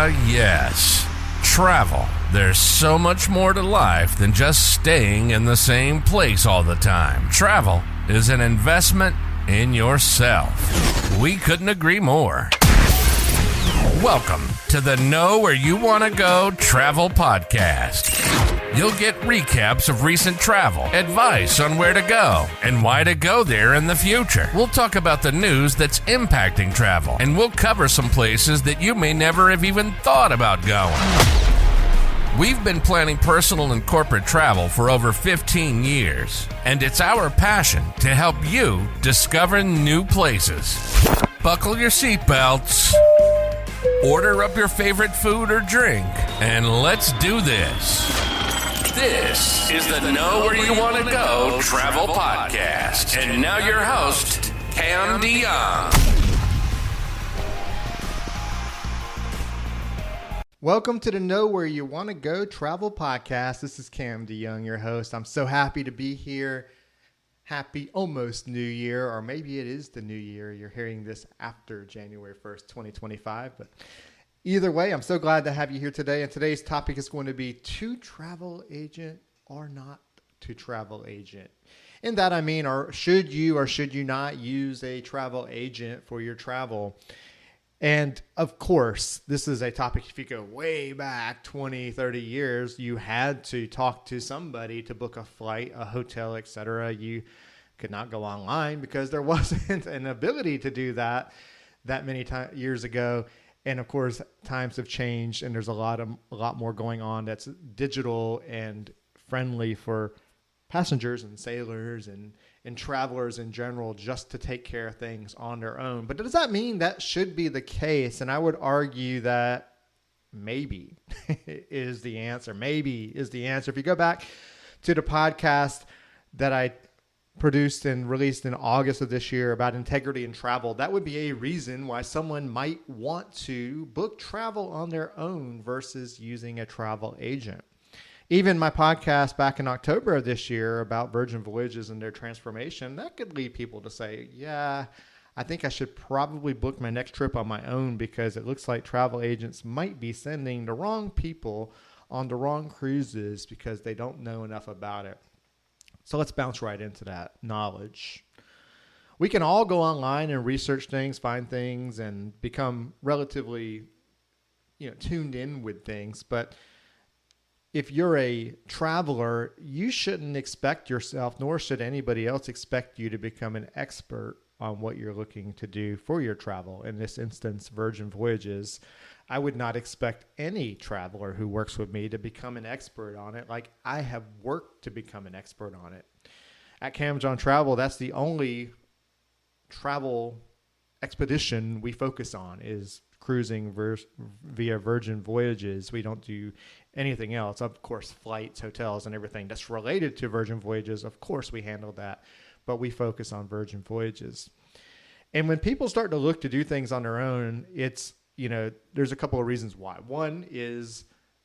Yes. Travel. There's so much more to life than just staying in the same place all the time. Travel is an investment in yourself. We couldn't agree more. Welcome to the Know Where You Want to Go Travel Podcast. You'll get recaps of recent travel, advice on where to go, and why to go there in the future. We'll talk about the news that's impacting travel, and we'll cover some places that you may never have even thought about going. We've been planning personal and corporate travel for over 15 years, and it's our passion to help you discover new places. Buckle your seatbelts, order up your favorite food or drink, and let's do this. This is the Know Where You Want to Go Travel Podcast. And now your host, Cam DeJong. Welcome to the Know Where You Want to Go Travel Podcast. This is Cam DeJong, your host. I'm so happy to be here. Happy almost New Year, or maybe it is the New Year. You're hearing this after January 1st, 2025, but either way, I'm so glad to have you here today. And today's topic is going to be to travel agent or not to travel agent. In that I mean, or should you not use a travel agent for your travel? And of course, this is a topic, if you go way back 20, 30 years, you had to talk to somebody to book a flight, a hotel, etc. You could not go online because there wasn't an ability to do that many years ago. And of course, times have changed, and there's a lot more going on that's digital and friendly for passengers and sailors and travelers in general, just to take care of things on their own. But does that mean that should be the case? And I would argue that maybe is the answer. Maybe is the answer. If you go back to the podcast that I produced and released in August of this year about integrity in travel, that would be a reason why someone might want to book travel on their own versus using a travel agent. Even my podcast back in October of this year about Virgin Voyages and their transformation, that could lead people to say, yeah, I think I should probably book my next trip on my own because it looks like travel agents might be sending the wrong people on the wrong cruises because they don't know enough about it. So let's bounce right into that knowledge. We can all go online and research things, find things, and become relatively, tuned in with things. But if you're a traveler, you shouldn't expect yourself, nor should anybody else expect you to become an expert on what you're looking to do for your travel. In this instance, Virgin Voyages. I would not expect any traveler who works with me to become an expert on it like I have worked to become an expert on it. At Cam's on Travel, that's the only travel expedition we focus on is cruising via Virgin Voyages. We don't do anything else. Of course, flights, hotels, and everything that's related to Virgin Voyages, of course we handle that, but we focus on Virgin Voyages. And when people start to look to do things on their own, it's there's a couple of reasons why. One is,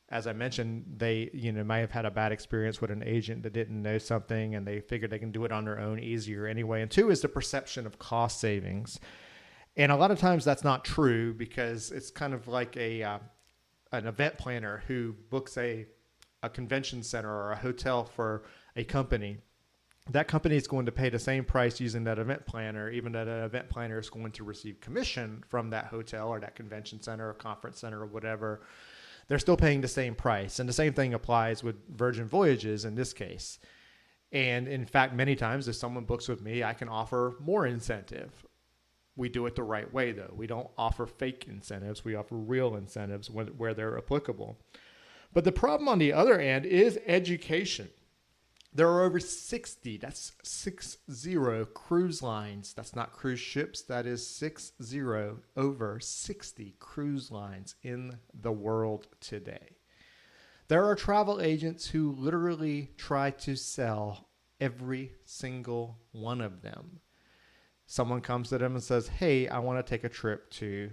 as I mentioned, they, might have had a bad experience with an agent that didn't know something and they figured they can do it on their own easier anyway. And two is the perception of cost savings. And a lot of times that's not true because it's kind of like an event planner who books a convention center or a hotel for a company. That company is going to pay the same price using that event planner, even though that event planner is going to receive commission from that hotel or that convention center or conference center or whatever. They're still paying the same price. And the same thing applies with Virgin Voyages in this case. And in fact, many times if someone books with me, I can offer more incentive. We do it the right way, though. We don't offer fake incentives. We offer real incentives where they're applicable. But the problem on the other end is education. There are over 60, that's 60 cruise lines. That's not cruise ships. That is 60, over 60 cruise lines in the world today. There are travel agents who literally try to sell every single one of them. Someone comes to them and says, hey, I want to take a trip to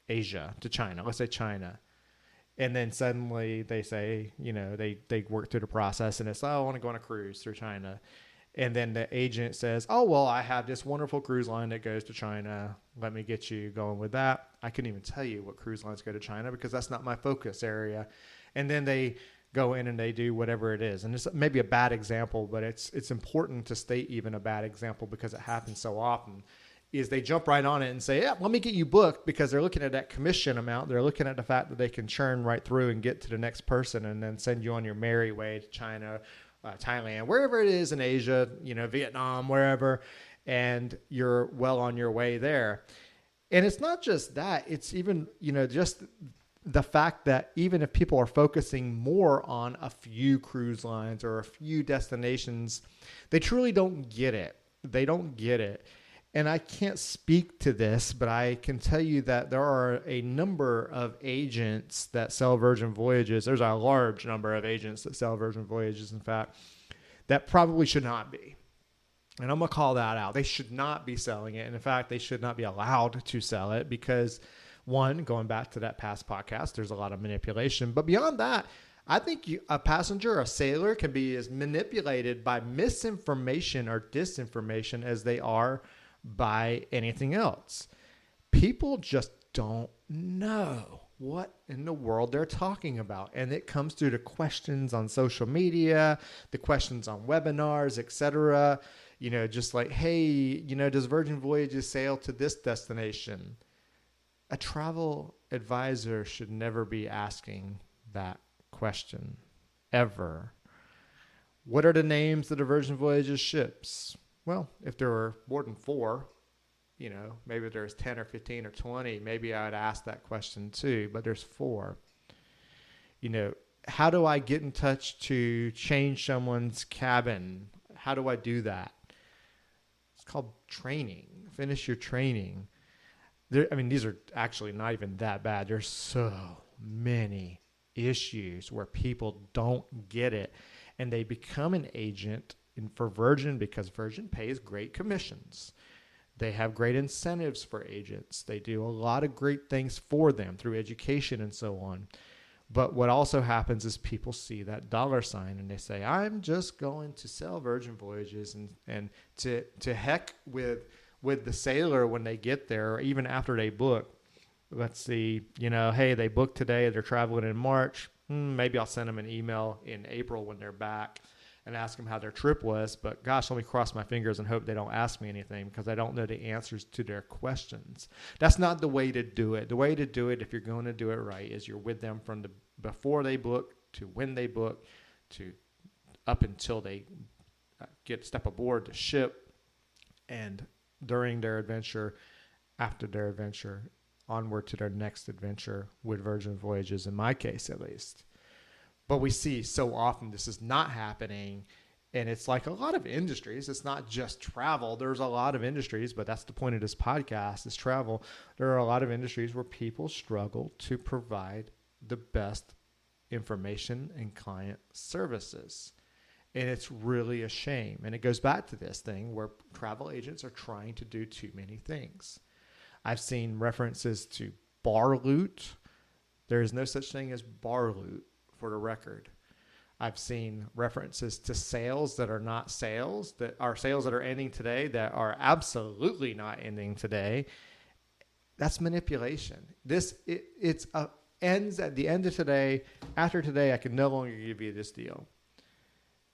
Asia, to China. Let's say China. And then suddenly they say, they work through the process and it's, I want to go on a cruise through China. And then the agent says, oh, well, I have this wonderful cruise line that goes to China. Let me get you going with that. I couldn't even tell you what cruise lines go to China because that's not my focus area. And then they go in and they do whatever it is. And it's maybe a bad example, but it's important to state even a bad example because it happens so often, is they jump right on it and say, yeah, let me get you booked, because they're looking at that commission amount. They're looking at the fact that they can churn right through and get to the next person and then send you on your merry way to China, Thailand, wherever it is in Asia, Vietnam, wherever, and you're well on your way there. And it's not just that, it's even, just the fact that even if people are focusing more on a few cruise lines or a few destinations, they truly don't get it. They don't get it. And I can't speak to this, but I can tell you that there are a number of agents that sell Virgin Voyages. There's a large number of agents that sell Virgin Voyages, in fact, that probably should not be. And I'm going to call that out. They should not be selling it. And in fact, they should not be allowed to sell it because, one, going back to that past podcast, there's a lot of manipulation. But beyond that, I think a passenger, a sailor, can be as manipulated by misinformation or disinformation as they are by anything else. People just don't know what in the world they're talking about. And it comes through the questions on social media, the questions on webinars, etc. Just like, hey, does Virgin Voyages sail to this destination? A travel advisor should never be asking that question, ever. What are the names of the Virgin Voyages ships? Well, if there were more than 4, maybe there's 10 or 15 or 20, maybe I'd ask that question too, but there's 4. How do I get in touch to change someone's cabin? How do I do that? It's called training. Finish your training. These are actually not even that bad. There's so many issues where people don't get it, and they become an agent for Virgin because Virgin pays great commissions. They have great incentives for agents. They do a lot of great things for them through education and so on. But what also happens is people see that dollar sign and they say, I'm just going to sell Virgin Voyages, and to heck with the sailor when they get there, or even after they book. Let's see, hey, they booked today, they're traveling in March. Maybe I'll send them an email in April when they're back and ask them how their trip was. But gosh, let me cross my fingers and hope they don't ask me anything because I don't know the answers to their questions. That's not the way to do it. The way to do it, if you're going to do it right, is you're with them from before they book to when they book to up until they step aboard the ship, and during their adventure, after their adventure, onward to their next adventure with Virgin Voyages, in my case at least. But we see so often this is not happening, and it's like a lot of industries. It's not just travel. There's a lot of industries, but that's the point of this podcast, is travel. There are a lot of industries where people struggle to provide the best information and client services. And it's really a shame. And it goes back to this thing where travel agents are trying to do too many things. I've seen references to bar loot. There is no such thing as bar loot, for the record. I've seen references to sales that are not sales, that are sales that are ending today, that are absolutely not ending today. That's manipulation. It's ends at the end of today. After today, I can no longer give you this deal.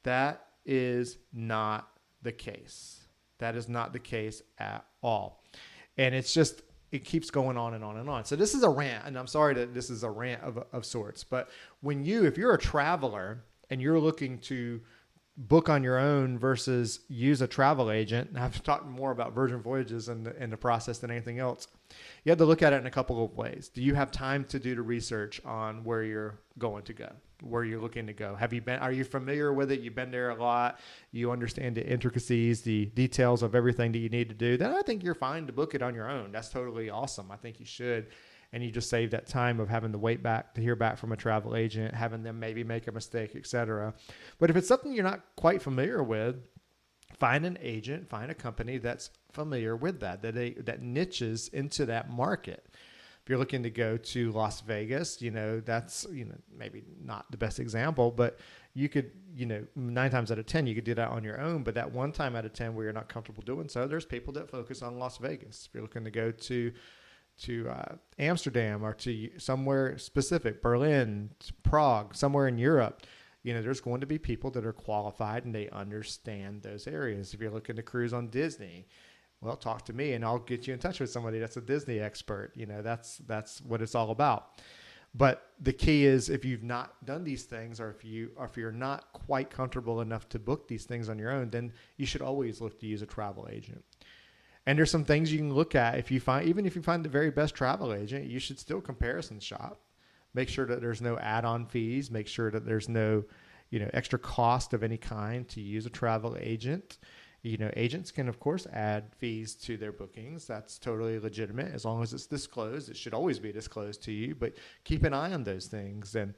That is not the case. That is not the case at all. And it keeps going on and on and on. So this is a rant, and I'm sorry that this is a rant of sorts. But if you're a traveler and you're looking to book on your own versus use a travel agent, and I've talked more about Virgin Voyages and the process than anything else, you have to look at it in a couple of ways. Do you have time to do the research on where you're going to go, where you're looking to go? Are you familiar with it? You've been there a lot. You understand the intricacies, the details of everything that you need to do. Then I think you're fine to book it on your own. That's totally awesome. I think you should. And you just save that time of having to wait back to hear back from a travel agent, having them maybe make a mistake, etc. But if it's something you're not quite familiar with, find an agent, find a company that's familiar with that niches into that market. If you're looking to go to Las Vegas, that's maybe not the best example, but you could, 9 times out of 10, you could do that on your own. But that 1 time out of 10 where you're not comfortable doing so, there's people that focus on Las Vegas. If you're looking to go to Amsterdam or to somewhere specific, Berlin, Prague, somewhere in Europe, there's going to be people that are qualified and they understand those areas. If you're looking to cruise on Disney, well, talk to me and I'll get you in touch with somebody that's a Disney expert. That's what it's all about. But the key is, if you've not done these things, or if you're not quite comfortable enough to book these things on your own, then you should always look to use a travel agent. And there's some things you can look at. Even if you find the very best travel agent, you should still comparison shop. Make sure that there's no add-on fees. Make sure that there's no, extra cost of any kind to use a travel agent. Agents can, of course, add fees to their bookings. That's totally legitimate. As long as it's disclosed, it should always be disclosed to you. But keep an eye on those things and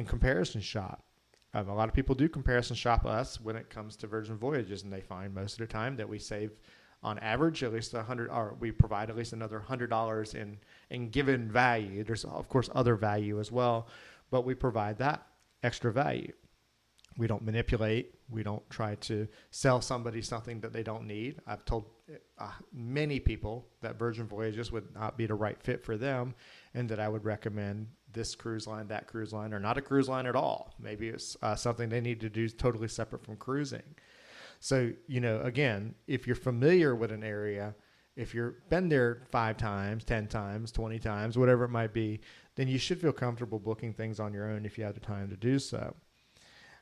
comparison shop. A lot of people do comparison shop us when it comes to Virgin Voyages, and they find most of the time that we save, on average, at least $100, or we provide at least another $100 in given value. There's, of course, other value as well, but we provide that extra value. We don't manipulate. We don't try to sell somebody something that they don't need. I've told many people that Virgin Voyages would not be the right fit for them, and that I would recommend this cruise line, that cruise line, or not a cruise line at all. Maybe it's something they need to do totally separate from cruising. So, again, if you're familiar with an area, if you've been there 5 times, 10 times, 20 times, whatever it might be, then you should feel comfortable booking things on your own if you have the time to do so.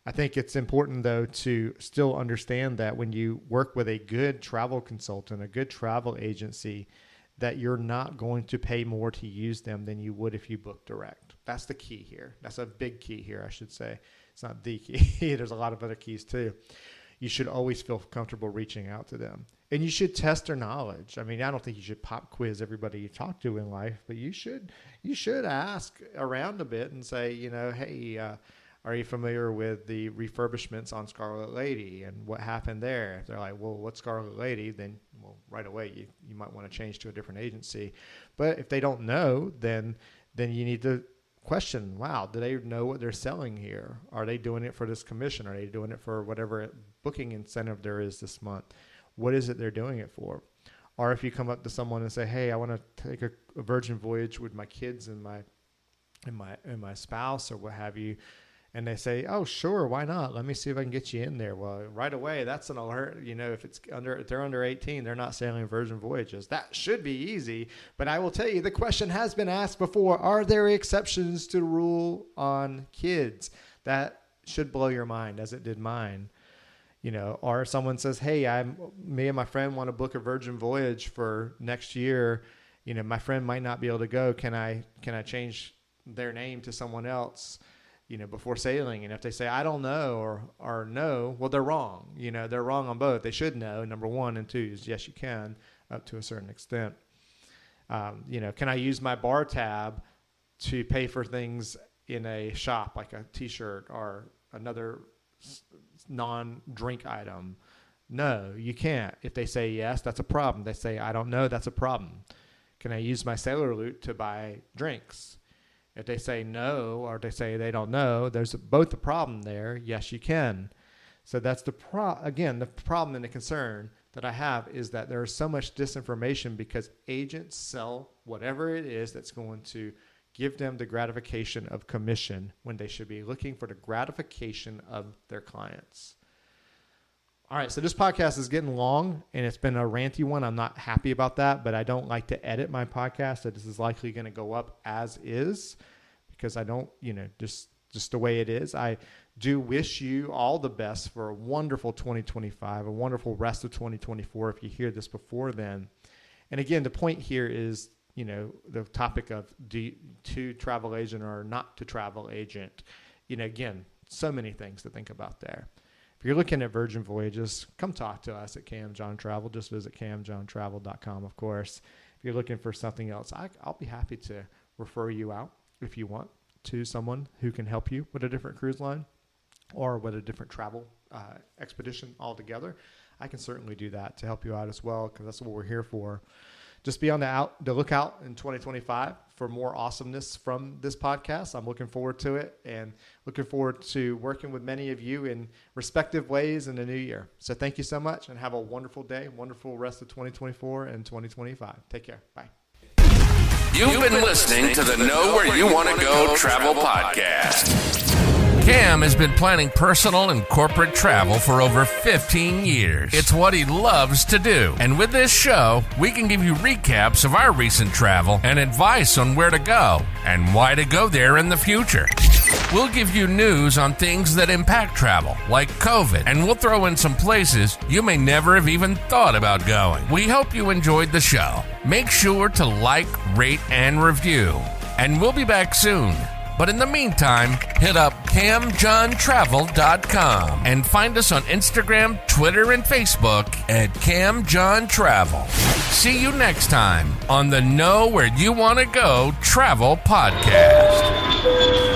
I think it's important, though, to still understand that when you work with a good travel consultant, a good travel agency, that you're not going to pay more to use them than you would if you book direct. That's the key here. That's a big key here, I should say. It's not the key. There's a lot of other keys, too. You should always feel comfortable reaching out to them. And you should test their knowledge. I mean, I don't think you should pop quiz everybody you talk to in life, but you should ask around a bit and say, hey, are you familiar with the refurbishments on Scarlet Lady and what happened there? If they're like, well, what's Scarlet Lady? Then, right away, you might want to change to a different agency. But if they don't know, then you need to question, wow, do they know what they're selling here? Are they doing it for this commission? Are they doing it for whatever booking incentive there is this month? What is it they're doing it for? Or if you come up to someone and say, hey, I want to take a Virgin Voyage with my kids and my spouse or what have you, and they say, oh, sure, why not? Let me see if I can get you in there. Well, right away, that's an alert. If they're under 18, they're not sailing Virgin Voyages. That should be easy. But I will tell you, the question has been asked before, are there exceptions to the rule on kids? That should blow your mind, as it did mine. Or someone says, hey, me and my friend want to book a Virgin Voyage for next year. My friend might not be able to go. Can I change their name to someone else? Before sailing. And if they say, I don't know, or no, well, they're wrong. They're wrong on both. They should know, number 1, and 2 is yes, you can, up to a certain extent. Can I use my bar tab to pay for things in a shop, like a t-shirt or another non-drink item? No, you can't. If they say yes, that's a problem. They say, I don't know, that's a problem. Can I use my sailor loot to buy drinks? If they say no, or they say they don't know, there's both a problem there. Yes, you can. So that's the problem and the concern that I have is that there is so much disinformation because agents sell whatever it is that's going to give them the gratification of commission when they should be looking for the gratification of their clients. All right, so this podcast is getting long, and it's been a ranty one. I'm not happy about that, but I don't like to edit my podcast, so this is likely going to go up as is because I don't, just the way it is. I do wish you all the best for a wonderful 2025, a wonderful rest of 2024 if you hear this before then. And again, the point here is, the topic of to travel agent or not to travel agent. Again, so many things to think about there. If you're looking at Virgin Voyages, come talk to us at Cam John Travel. Just visit camjohntravel.com, of course. If you're looking for something else, I'll be happy to refer you out, if you want, to someone who can help you with a different cruise line or with a different travel expedition altogether. I can certainly do that to help you out as well, because that's what we're here for, just be on the lookout in 2025 for more awesomeness from this podcast. I'm looking forward to it and looking forward to working with many of you in respective ways in the new year. So thank you so much and have a wonderful day, wonderful rest of 2024 and 2025. Take care. Bye. You've been listening to the Know Where You Want to Go Travel Podcast. Cam has been planning personal and corporate travel for over 15 years. It's what he loves to do. And with this show, we can give you recaps of our recent travel and advice on where to go and why to go there in the future. We'll give you news on things that impact travel, like COVID, and we'll throw in some places you may never have even thought about going. We hope you enjoyed the show. Make sure to like, rate, and review. And we'll be back soon. But in the meantime, hit up CamJohnTravel.com and find us on Instagram, Twitter, and Facebook at CamJohnTravel. See you next time on the Know Where You Want to Go Travel Podcast.